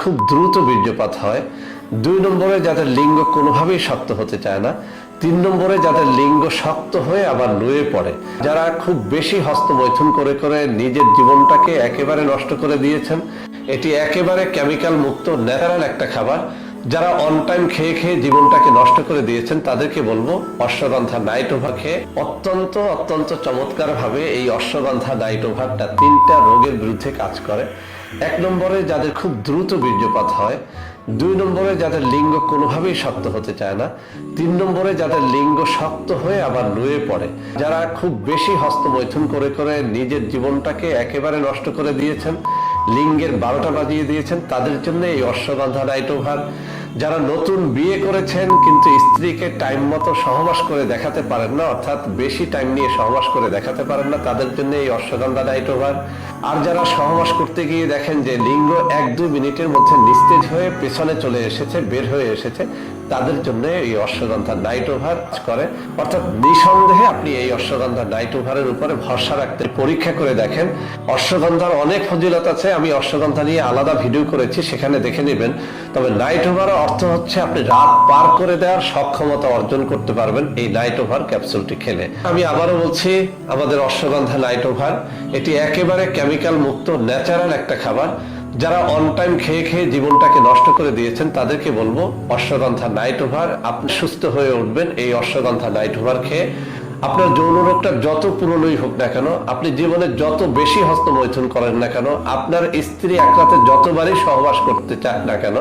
খুব দ্রুত বীর্যপাত হয়, 2 নম্বরে যাদের লিঙ্গ কোনোভাবেই শক্ত হতে চায় না, 3 নম্বরে যাদের লিঙ্গ শক্ত হয়ে আবার নুয়ে পড়ে, যারা খুব বেশি হস্তমৈথুন করে করে নিজের জীবনটাকে একেবারে নষ্ট করে দিয়েছেন। এটি একেবারে কেমিক্যাল মুক্ত ন্যাচারাল একটা খাবার। যারা অন টাইম খেয়ে খেয়ে জীবনটাকে নষ্ট করে দিয়েছেন তাদেরকে বলবো অশ্বগন্ধা নাইট ওভার খেয়ে অত্যন্ত অত্যন্ত চমৎকার ভাবে এই অশ্বগন্ধা নাইট ওভারটা 3টা রোগের বিরুদ্ধে কাজ করে। 1 নম্বরে যাদের খুব দ্রুত বীর্যপাত হয়, 2 নম্বরে যাদের লিঙ্গ কোনোভাবেই শক্ত হতে চায় না, 3 নম্বরে যাদের লিঙ্গ শক্ত হয়ে আবার নুয়ে পড়ে, যারা খুব বেশি হস্তমৈথুন করে করে নিজের জীবনটাকে একেবারে নষ্ট করে দিয়েছেন, লিঙ্গের 12টা বাজিয়ে দিয়েছেন, তাদের জন্য এই অশ্বগন্ধা নাইট ওভার। যারা নতুন বিয়ে করেছেন কিন্তু স্ত্রীকে টাইম মতো সহবাস করে দেখাতে পারেন না, অর্থাৎ বেশি টাইম নিয়ে সহবাস করে দেখাতে পারেন না, তাদের জন্য এই অশ্বগন্ধা নাইট ওভার। আর যারা সহবাস করতে গিয়ে দেখেন যে লিঙ্গ 1-2 মিনিটের মধ্যে নিস্তেজ হয়ে পেছনে চলে এসেছে, বের হয়ে এসেছে, তাদের জন্য এই অশ্বগন্ধা নাইট ওভার করে। অর্থাৎ নিঃসন্দেহে আপনি এই অশ্বগন্ধা নাইট ওভারের উপরে ভরসা রাখতে পরীক্ষা করে দেখেন। অশ্বগন্ধার অনেক ফজিলত আছে, আমি অশ্বগন্ধা নিয়ে আলাদা ভিডিও করেছি, সেখানে দেখে নেবেন। তবে নাইট ওভার অর্থ হচ্ছে আপনি রাত পার করে দেওয়ার সক্ষমতা অর্জন করতে পারবেন এই নাইট ওভার ক্যাপসুলটি খেলে। আমি আবারও বলছি, আমাদের অশ্বগন্ধা নাইট ওভার এটি একেবারে কেমিক্যাল মুক্ত ন্যাচারাল একটা খাবার। যারা অন টাইম খেয়ে খেয়ে জীবনটাকে নষ্ট করে দিয়েছেন তাদেরকে বলবো অশ্বগন্ধা নাইট ওভার। আপনি সুস্থ হয়ে উঠবেন এই অশ্বগন্ধা নাইট ওভার খেয়ে। আপনার যৌন রোগটা যত পুরনোই হোক না কেন, আপনি জীবনে যত বেশি হস্তমৈথুন করেন না কেন, আপনার স্ত্রী এক রাতে যতবারই সহবাস করতে চান না কেন,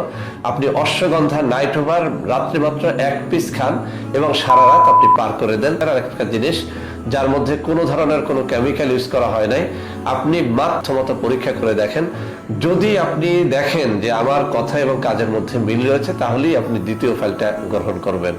আপনি অশ্বগন্ধা নাইট ওভার রাত্রি মাত্র 1 পিস খান এবং সারা রাত আপনি পার করে দেন। আর একটা জিনিস, যার মধ্যে কোনো ধরনের কোনো কেমিক্যাল ইউজ করা হয় নাই, আপনি মাত্রমতো পরীক্ষা করে দেখেন। যদি আপনি দেখেন যে আমার কথা এবং কাজের মধ্যে মিল রয়েছে, তাহলেই আপনি দ্বিতীয় ফাইলটা গ্রহণ করবেন।